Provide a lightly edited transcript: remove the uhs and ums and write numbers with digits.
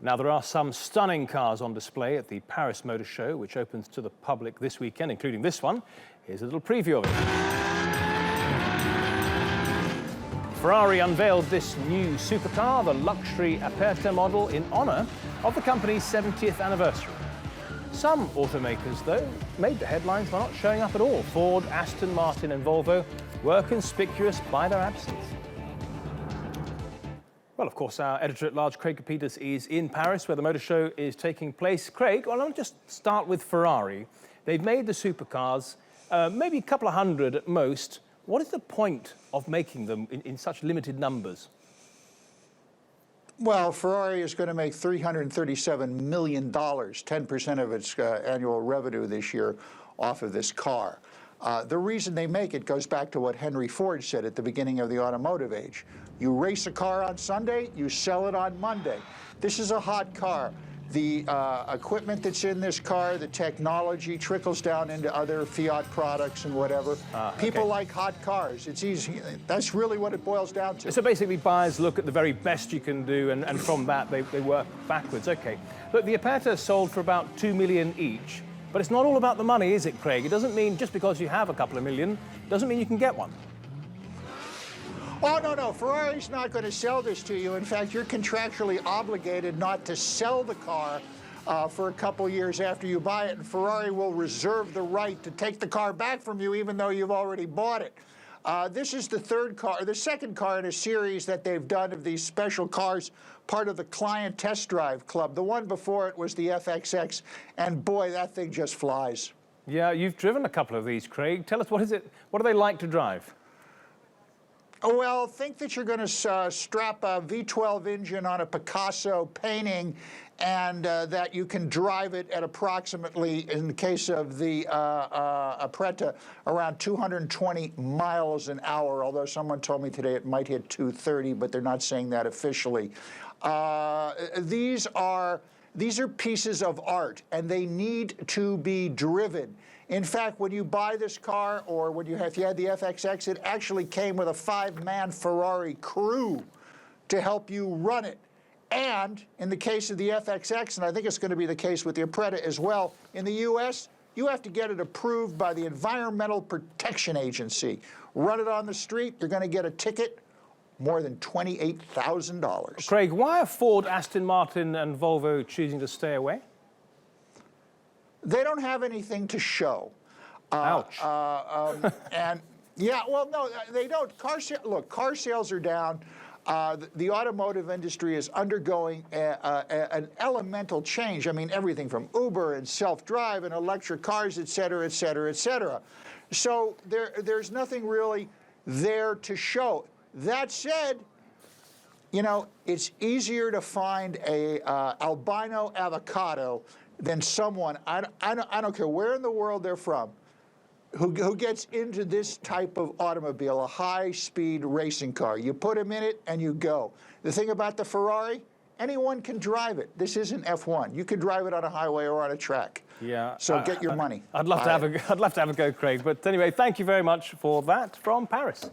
Now, there are some stunning cars on display at the Paris Motor Show, which opens to the public this weekend, including this one. Here's a little preview of it. Ferrari unveiled this new supercar, the luxury Aperta model, in honour of the company's 70th anniversary. Some automakers, though, made the headlines by not showing up at all. Ford, Aston Martin and Volvo were conspicuous by their absence. Well, of course, our editor-at-large, Craig Copetas, is in Paris, where the motor show is taking place. Craig, well, I'll just start with Ferrari. They've made the supercars, maybe a couple of hundred at most. What is the point of making them in such limited numbers? Well, Ferrari is going to make $337 million, 10% of its annual revenue this year off of this car. The reason they make it goes back to what Henry Ford said at the beginning of the automotive age. You race a car on Sunday, you sell it on Monday. This is a hot car. The equipment that's in this car, the technology trickles down into other Fiat products and whatever. People like hot cars. It's easy. That's really what it boils down to. So basically buyers look at the very best you can do and from that they work backwards. Okay. Look, the Aperta sold for about 2 million each, but it's not all about the money, is it, Craig? It doesn't mean just because you have a couple of million, doesn't mean you can get one. Oh, no, Ferrari's not going to sell this to you. In fact, you're contractually obligated not to sell the car for a couple years after you buy it, and Ferrari will reserve the right to take the car back from you even though you've already bought it. This is the second car in a series that they've done of these special cars, part of the Client Test Drive Club. The one before it was the FXX, and boy, that thing just flies. Yeah, you've driven a couple of these, Craig. Tell us, what are they like to drive? Well, think that you're going to strap a V12 engine on a Picasso painting and that you can drive it at approximately, in the case of the Aperta, around 220 miles an hour, although someone told me today it might hit 230, but they're not saying that officially. These are pieces of art, and they need to be driven. In fact, when you buy this car, or if you had the FXX, it actually came with a 5-man Ferrari crew to help you run it. And in the case of the FXX, and I think it's going to be the case with the Aperta as well, in the U.S., you have to get it approved by the Environmental Protection Agency. Run it on the street, you're going to get a ticket, more than $28,000. Craig, why are Ford, Aston Martin and Volvo choosing to stay away? They don't have anything to show. Ouch. And yeah, well, no, they don't. Look, car sales are down. The automotive industry is undergoing an elemental change. I mean, everything from Uber and self-drive and electric cars, et cetera, et cetera, et cetera. So there's nothing really there to show. That said, you know, it's easier to find a albino avocado than someone, I don't care where in the world they're from, who gets into this type of automobile, a high-speed racing car. You put them in it and you go. The thing about the Ferrari, anyone can drive it. This isn't F1. You can drive it on a highway or on a track. Yeah. So get your money. I'd love to have a go, Craig. But anyway, thank you very much for that from Paris.